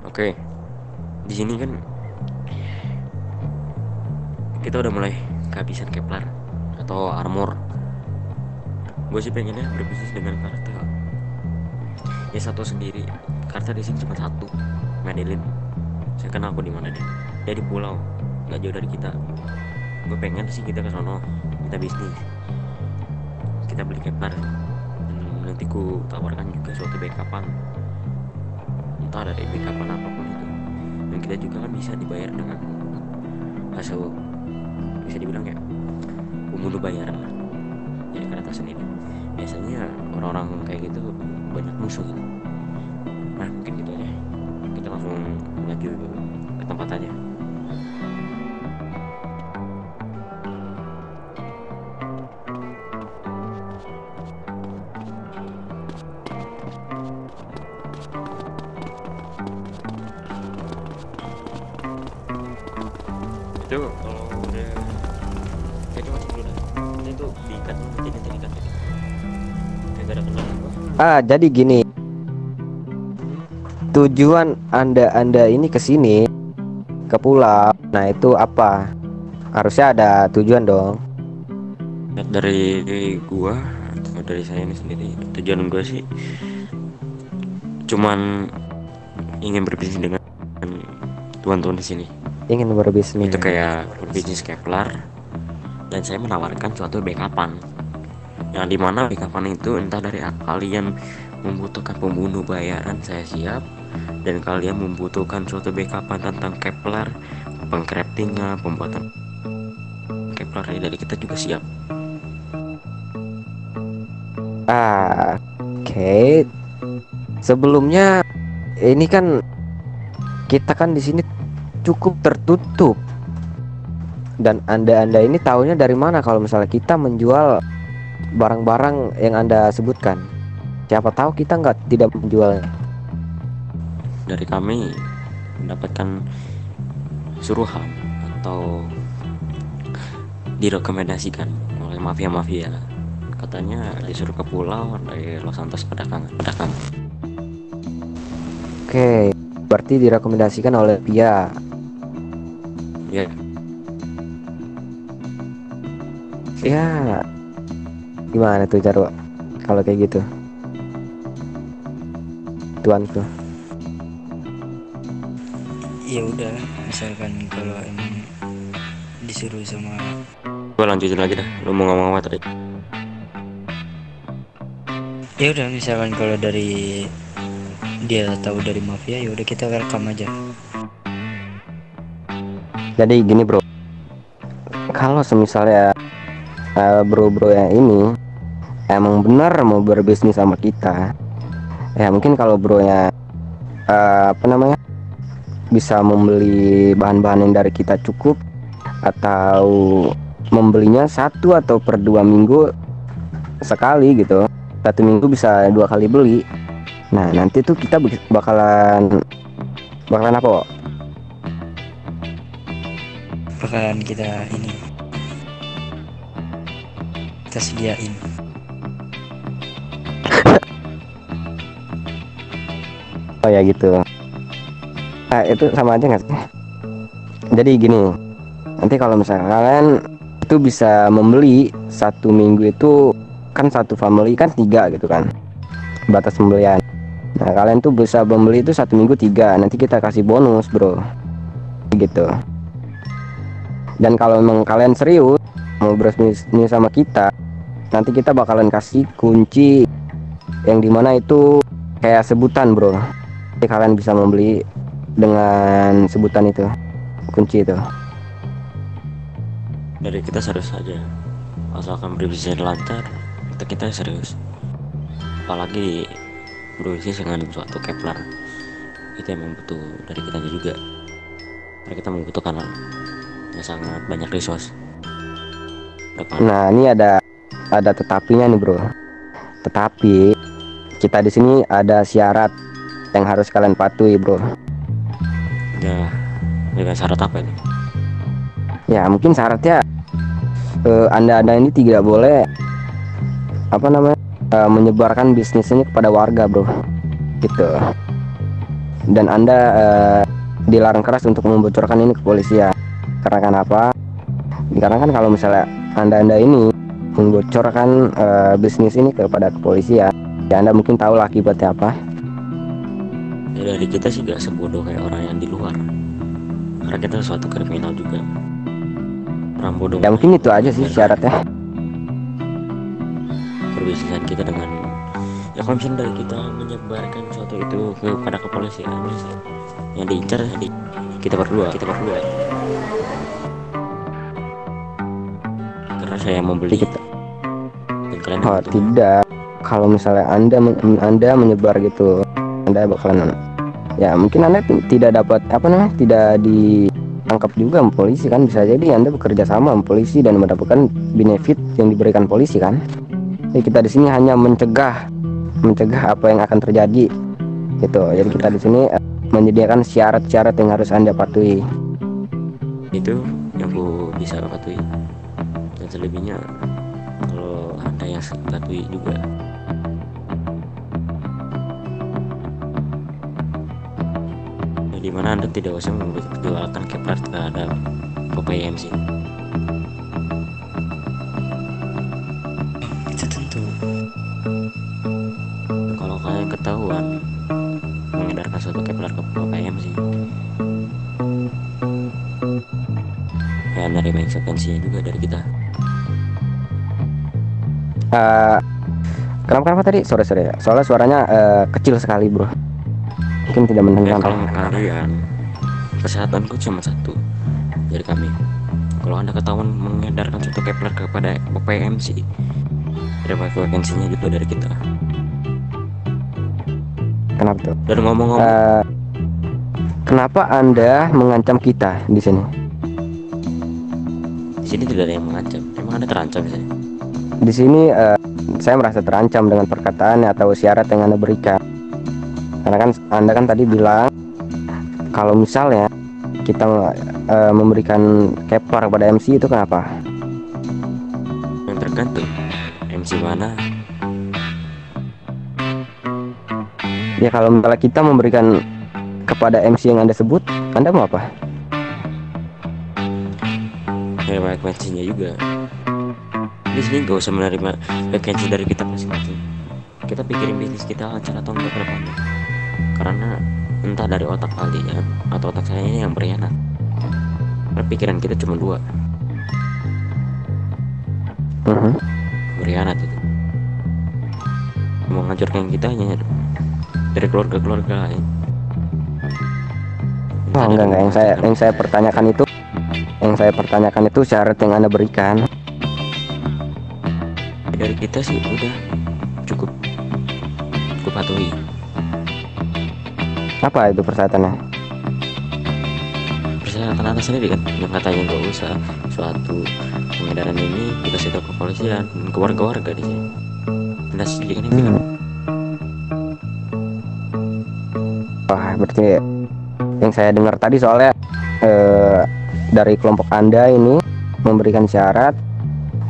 Oke, di sini kan kita udah mulai kehabisan Kepler atau armor. Gue sih pengennya berbisnis dengan karakter ya satu sendiri. Karakter di sini cuma satu, Madeline. Saya kenal aku di mana dia di pulau nggak jauh dari kita. Gue pengen sih kita ke sono, kita bisnis, kita beli Kepler, dan nanti ku tawarkan juga suatu backupan, entah dari backupan apapun itu. Dan kita juga kan bisa dibayar dengan hasil, bisa dibilang kayak pembunuh bayaran lah, jadi kereta sendiri. Biasanya orang-orang kayak gitu banyak musuh gitu. Nah mungkin gitu aja, kita langsung menuju ke tempat aja. Itu kalau udah kayak cuma sebelum itu diikat jadi terikat gitu, kayak gak ada kendala apa. Jadi gini, tujuan Anda ini ke sini, ke pulau. Nah, itu apa? Harusnya ada tujuan dong. Dari gua atau dari saya ini sendiri, tujuan gua sih cuman ingin berbisnis dengan tuan-tuan di sini. Ingin Itu berbisnis. kayak berbisnis Kepler, dan saya menawarkan suatu backupan, yang dimana backupan itu entah dari kalian membutuhkan pembunuh bayaran, saya siap. Dan kalian membutuhkan suatu backupan tentang Kepler, pengcraftingnya, pembuatan Kepler dari kita juga siap. Oke. Sebelumnya ini kan kita kan di sini cukup tertutup, dan Anda ini taunya dari mana kalau misalnya kita menjual barang-barang yang Anda sebutkan? Siapa tahu kita nggak tidak menjualnya. Dari kami mendapatkan suruhan atau direkomendasikan oleh mafia-mafia, katanya disuruh ke pulau dari Los Santos pedakangan. Oke, berarti direkomendasikan oleh Pia. Ya, Ya, gimana tuh cara kalau kayak gitu, tuanku? Ya udah, misalkan kalau emang disuruh sama, gue lanjutin lagi dah, lu mau ngomong apa tadi? ya udah misalkan kalau dari dia tahu dari mafia, ya udah kita welcome aja. Jadi gini bro, kalau semisalnya bro-bro yang ini emang benar mau berbisnis sama kita, ya mungkin kalau bronya apa namanya bisa membeli bahan-bahan yang dari kita cukup, atau membelinya satu atau per 2 minggu sekali gitu, 1 minggu bisa 2 kali beli. Nah nanti tuh kita bakalan bakalan apa? Bakalan kita ini, kita sediain. Oh ya gitu. Nah itu sama aja nggak sih? Jadi gini, nanti kalau misalnya kalian itu bisa membeli 1 minggu itu, kan satu family kan 3 gitu kan batas pembelian. Nah kalian tuh bisa membeli itu 1 minggu 3, nanti kita kasih bonus bro gitu. Dan kalau memang kalian serius mau berbisnis sama kita, nanti kita bakalan kasih kunci yang dimana itu kayak sebutan bro, jadi kalian bisa membeli dengan sebutan itu, kunci itu. Dari kita serius saja, asalkan berbisnis lancar, kita serius. Apalagi berbisnis dengan suatu Kepler, itu emang butuh dari kita juga, karena kita membutuhkan yang sangat banyak resource depan. Nah ini ada tetapinya nih bro. Tetapi kita di sini ada syarat yang harus kalian patuhi bro. Ya, dengan syarat apa ini? Ya mungkin syaratnya anda ini tidak boleh apa namanya menyebarkan bisnisnya kepada warga bro gitu. dan Anda dilarang keras untuk membocorkan ini ke polisi ya. Karena kenapa? Karena kan kalau misalnya Anda ini membocorkan bisnis ini kepada kepolisian, ya Anda mungkin tahu lah akibatnya apa. Ya, dari kita sih gak sebodoh kayak orang yang di luar, karena kita suatu kriminal juga. Orang bodoh Ya mungkin itu aja sih syaratnya. perbisnisan kita dengan, ya kalau misalnya dari kita menyebarkan sesuatu itu kepada kepolisian, yang diincar kita berdua karena saya membeli Kita dan kalian oh itu tidak, kalau misalnya Anda menyebar gitu, Anda bakalan, ya mungkin Anda tidak dapat apa namanya, tidak ditangkap juga sama polisi kan. Bisa jadi Anda bekerja sama sama polisi dan mendapatkan benefit yang diberikan polisi kan. Jadi kita di sini hanya mencegah apa yang akan terjadi gitu. Jadi kita di sini menyediakan syarat-syarat yang harus Anda patuhi. itu yang ku bisa patuhi, dan selebihnya kalau anda yang patuhi juga. Ya, dimana anda tidak usah memperjualkan Kepler terhadap PPMC. Itu tentu. Kalau kalian ketahuan mengedarkan suatu Kepler ke PPMC, kalian nerima konsekuensinya juga dari kita. Kenapa tadi sore ya? Soalnya suaranya kecil sekali bro, mungkin tidak Ya, mendengar. kalau kalian, kesehatanku cuma satu dari kami. Kalau anda ketahuan mengedarkan suatu Kepler kepada PPMC, terima konsekuensinya juga dari kita. Kenapa tuh? Dan ngomong-ngomong, Kenapa Anda mengancam kita di sini? di sini tidak ada yang mengancam. Emang anda terancam di sini? Di sini saya merasa terancam dengan perkataan atau syarat yang Anda berikan. Karena kan Anda kan tadi bilang kalau misalnya kita memberikan Kepler kepada MC itu kenapa? Yang tergantung MC mana. Ya kalau misalnya kita memberikan kepada MC yang Anda sebut, Anda mau apa? Menerima konsekuensinya juga. Di sini gak usah menerima konsekuensi dari kita masing-masing. Kita pikirin bisnis kita lancar atau enggak ke depannya. Karena entah dari otak kalian atau otak saya ini yang berkhianat. Karena pikiran kita cuma dua, berkhianat itu. Mau ngancurkan kita hanya dari keluarga-keluarga lain. Oh enggak, yang saya pertanyakan itu syarat yang Anda berikan. Dari kita sih udah cukup patuhi. Apa itu persyaratannya? Persyaratan anda sendiri kan yang katanya nggak usah suatu pengedaran ini dikasih tahu ke kepolisian dan ke warga-warga di sini. Anda sendiri kan yang bilang. Wah, berarti yang saya dengar tadi soalnya dari kelompok Anda ini memberikan syarat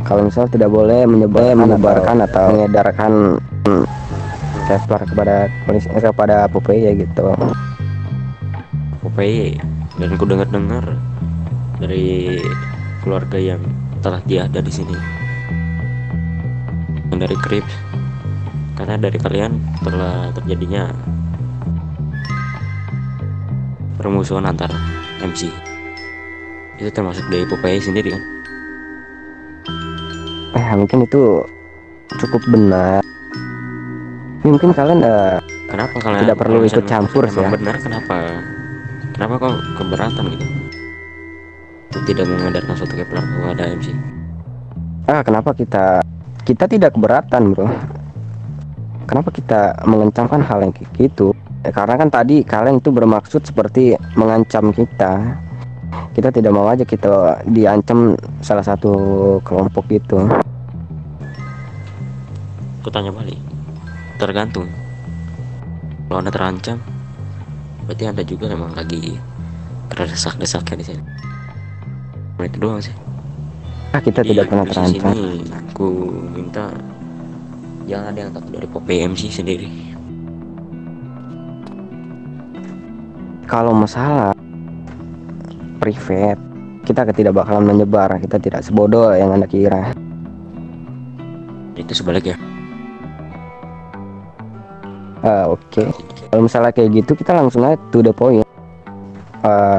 kalau misal tidak boleh menyebarkan atau mengedarkan Kepler kepada polisi, kepada Popeye gitu. Popeye, dan ku dengar dari keluarga yang telah tiada di sini, yang dari Krips, karena dari kalian telah terjadinya permusuhan antar MC. Itu termasuk dari Popeye sendiri kan? Mungkin itu cukup benar. Mungkin kalian Kenapa kalian tidak perlu kalau ikut misalnya campur sih emang ya. benar, kenapa kok keberatan gitu untuk tidak mengedarkan suatu Kepler kepada MC? Kenapa kita tidak keberatan bro? Kenapa kita mengencangkan hal yang kayak gitu? Karena kan tadi kalian itu bermaksud seperti mengancam kita. Kita tidak mau aja kita diancam salah satu kelompok gitu. Aku tanya balik, tergantung. Kalau anda terancam, berarti anda juga memang lagi terdesak-desaknya di sini. Itu doang sih. Kita Jadi, tidak pernah di terancam. sini aku minta jangan ada yang takut dari PMC sendiri. kalau masalah private, kita tidak bakalan menyebar. Kita tidak sebodoh yang Anda kira. Itu sebaliknya. Oke. Kalau misalnya kayak gitu, kita langsung aja to the point.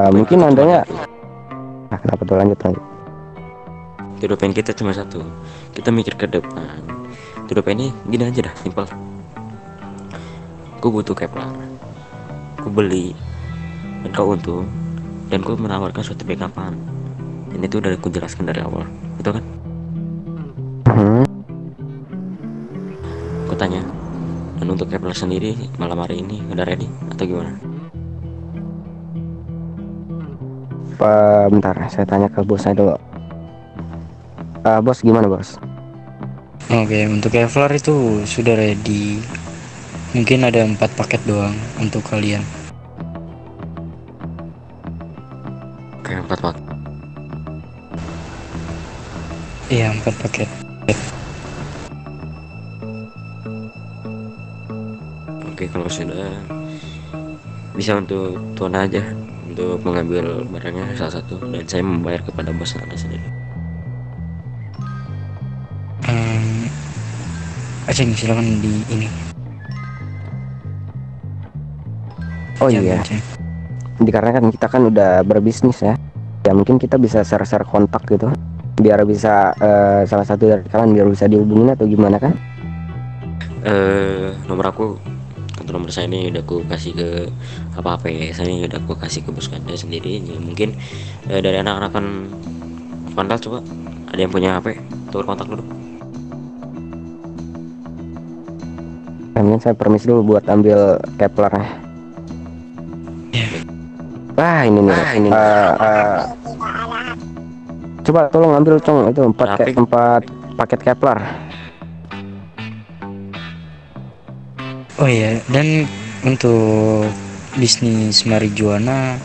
Mungkin Cuma Andanya, satu. kenapa tuh, lanjut. Tujuan kita cuma satu. Kita mikir ke depan. Tujuan ini gini aja dah, simpel. Gue butuh Kepler, gue beli, dan kau untung, dan gue menawarkan suatu backupan. Dan itu udah aku jelaskan dari awal, itu kan? Hmm. Aku tanya, dan untuk Kepler sendiri malam hari ini udah ready atau gimana? Bentar, saya tanya ke bos saya dulu. Bos, gimana bos? Oke, untuk Kevlar itu sudah ready. Mungkin ada 4 paket doang untuk kalian. Kayak 4 waktu. Iya, 4 paket. Oke, kalau sudah bisa untuk tuan aja untuk mengambil barangnya salah satu, dan saya membayar kepada bos Anda sendiri. Aceng, silakan di ini. Oh Jangan, iya, Aceng. dikarenakan kita kan udah berbisnis ya. Ya mungkin kita bisa share-share kontak gitu, biar bisa salah satu dari kalian biar bisa dihubungin atau gimana kan? Nomor aku, untuk nomor saya ini udah aku kasih ke apa ya, saya ini udah aku kasih ke bos Anda sendiri. Ya, mungkin dari anak-anakan Vandal, coba ada yang punya HP, tukar kontak dulu. Mungkin saya permisi dulu buat ambil Kepler. Wah ini nih. Coba tolong ambil cong itu 4 paket Kepler. Oh iya, dan untuk bisnis marijuana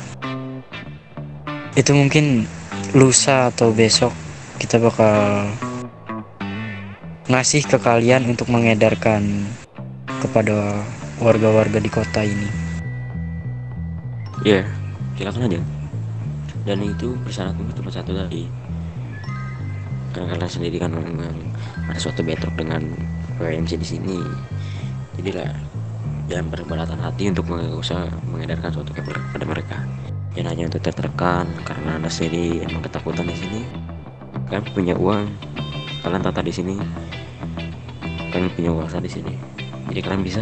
itu mungkin lusa atau besok kita bakal ngasih ke kalian untuk mengedarkan kepada warga-warga di kota ini. Iya, silakan aja. Dan itu persyaratannya cuma satu tadi, karena kalian sendiri kan memang ada suatu bentrok dengan PMC di sini. Jadilah jangan berbalatan hati untuk usah mengedarkan suatu kabar pada mereka. Yang hanya untuk tertekan karena anda sendiri emang ketakutan di sini. Kalian punya uang, kalian tata di sini, kalian punya uang di sini. Jadi kalian bisa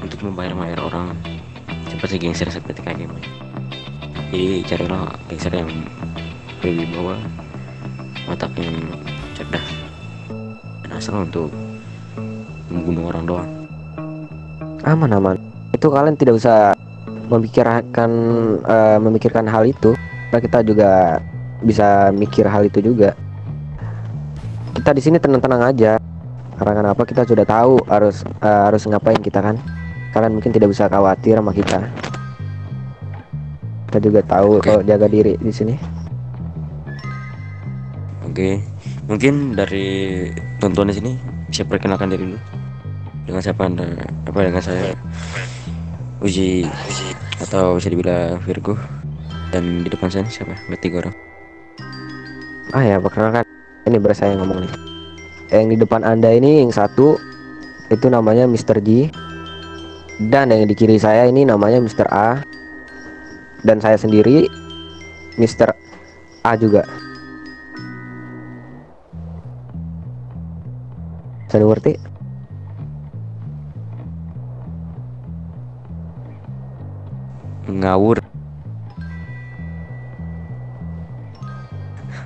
untuk membayar orang seperti gangster seperti kayak gini. Jadi carilah gangster yang berwibawa, otak yang cerdas, dan asal untuk membunuh orang doang. Aman. Itu kalian tidak usah memikirkan hal itu. Karena kita juga bisa mikir hal itu juga. Kita di sini tenang-tenang aja. Karena kenapa, kita sudah tahu harus ngapain kita kan. Kalian mungkin tidak usah khawatir sama kita. Kita juga tahu kalau jaga diri di sini. Oke, mungkin dari tonton di sini bisa perkenalkan diri dulu. Dengan siapa anda? Dengan saya Uji, atau bisa dibilang Virgo. Dan di depan saya siapa? Bertiga orang. Ya perkenalkan, ini beras saya ngomong nih. Yang di depan anda ini yang satu itu namanya Mr. G, dan yang di kiri saya ini namanya Mr. A, dan saya sendiri Mr. A juga. Saya ngerti. Ngawur.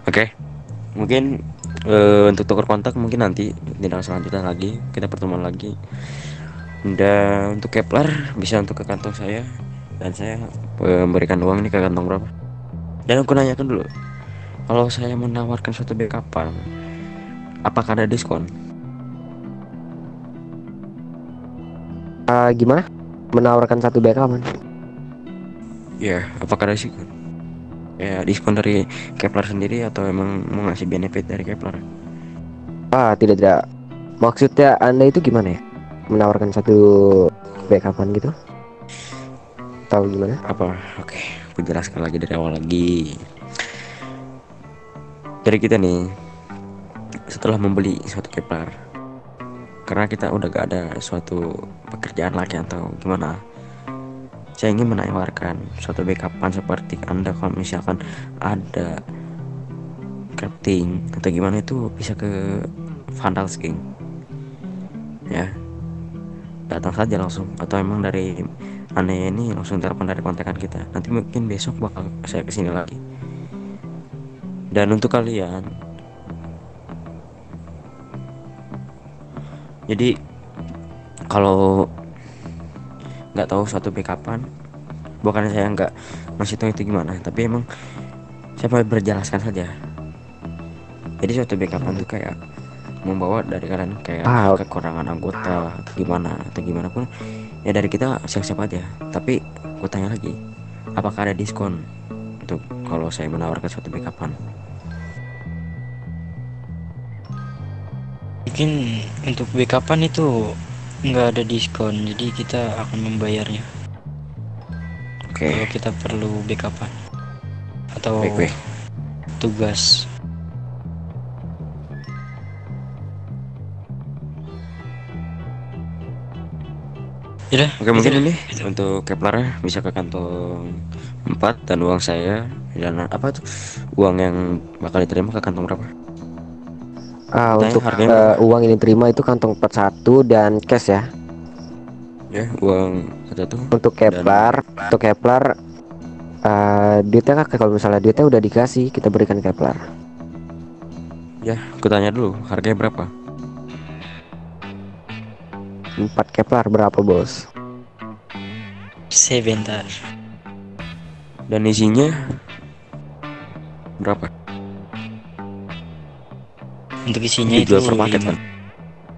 Oke, mungkin untuk tukar kontak mungkin nanti tidak selanjutnya lagi kita pertemuan lagi. Dan untuk Kepler bisa untuk ke kantong saya, dan saya memberikan uang ini ke kantong berapa. Dan aku nanyakan dulu, kalau saya menawarkan suatu backupan, apakah ada diskon? Gimana? Menawarkan satu backup? Ya, apakah ada diskon? Ya, diskon dari Kepler sendiri atau emang mau ngasih benefit dari Kepler? Tidak. Maksudnya anda itu gimana ya? Menawarkan satu backupan gitu? atau gimana? Apa? Oke, aku jelaskan lagi dari awal lagi. Dari kita nih, setelah membeli suatu Kepler, karena kita udah gak ada suatu pekerjaan lagi atau gimana, saya ingin menawarkan suatu backupan seperti Anda kalau misalkan ada crafting atau gimana itu bisa ke Vandal King ya, datang saja langsung, atau emang dari aneh ini langsung telepon dari kontakan kita, nanti mungkin besok bakal saya kesini lagi. Dan untuk kalian, jadi kalau nggak tahu suatu backupan, bukan saya nggak masih tahu itu gimana, tapi emang saya mau berjelaskan saja. Jadi suatu backupan tuh kayak membawa dari kalian kayak Ah, kekurangan anggota atau gimana pun ya, dari kita siap-siap aja. Tapi aku tanya lagi, apakah ada diskon untuk kalau saya menawarkan suatu backupan? Mungkin untuk backupan itu nggak ada diskon, jadi kita akan membayarnya Oke, kalau kita perlu backupan atau baik baik. tugas. Yaudah, Oke, itu mungkin dah. ini untuk Kepler bisa ke kantong 4, dan uang saya dan apa tuh, uang yang bakal diterima ke kantong berapa? Tanya untuk harganya berapa? uang ini terima itu kantong 41 dan cash ya. Ya, uang satu Untuk dan Kepler, duitnya kan kalau misalnya duitnya udah dikasih, kita berikan Kepler. ya, aku tanya dulu harganya berapa? 4 Kepler berapa, Bos? Sebentar. Dan isinya berapa? Untuk isinya itu Dijual per paket 5. kan?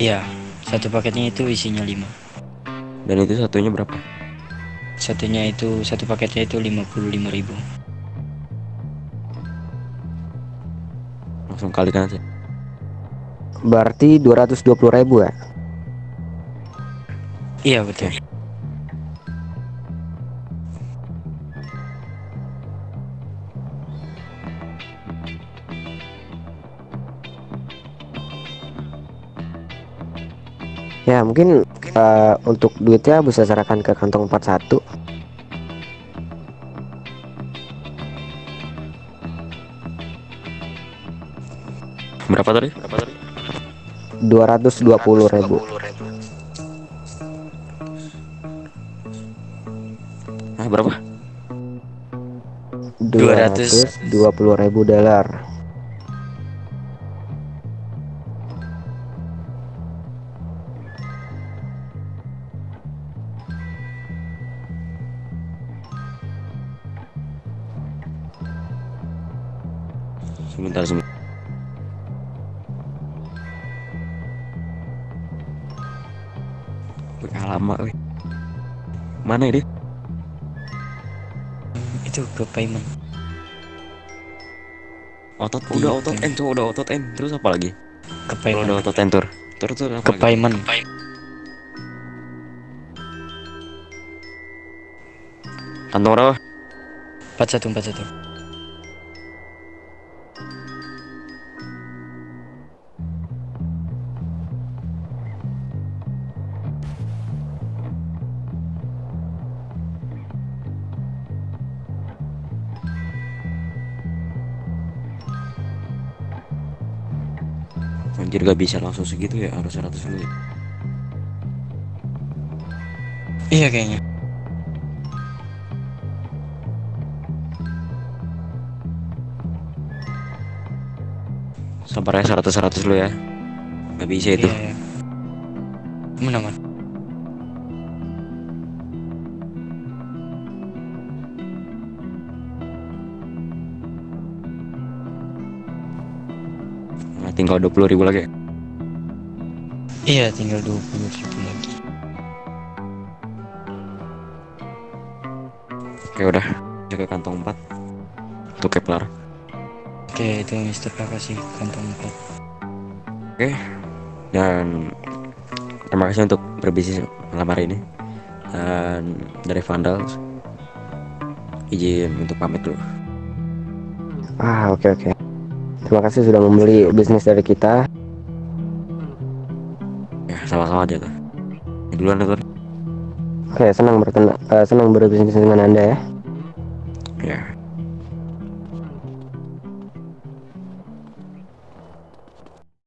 Iya, satu paketnya itu isinya 5. Dan itu satunya berapa? Satu paketnya itu 55.000. Langsung kalikan aja. Berarti 220.000 ya. Iya Oke. betul. Ya mungkin untuk duitnya bisa serahkan ke kantong 41. Berapa tadi? 220.000. Berapa? 220.000 dolar. Sebentar. Lama, weh. Mana ini? Itu ke payment. Di Udah otot payment. end, cowok, udah otot end. Terus apa lagi? Ke Kalau udah payment. otot end terus apa Ke lagi? payment. Kantong berapa? 4141. Anjir, gak bisa langsung segitu ya, harus 100 dulu ya. Iya kayaknya. Sabar ya, 100 dulu ya. Gak bisa itu. Iya ya. Aman. Nah, tinggal 20.000 lagi. Iya tinggal 20.000 lagi. Oke, udah. Bisa ke kantong 4 untuk Kepler. Oke, itu Mister Kakak sih kantong 4. Oke. Dan terima kasih untuk berbisnis malam hari ini. Dan dari Vandal, izin untuk pamit dulu. Oke oke. Terima kasih sudah membeli bisnis dari kita. Ya sama-sama aja tuh. Duluan tuh. Oke, senang berbisnis dengan Anda ya. Ya.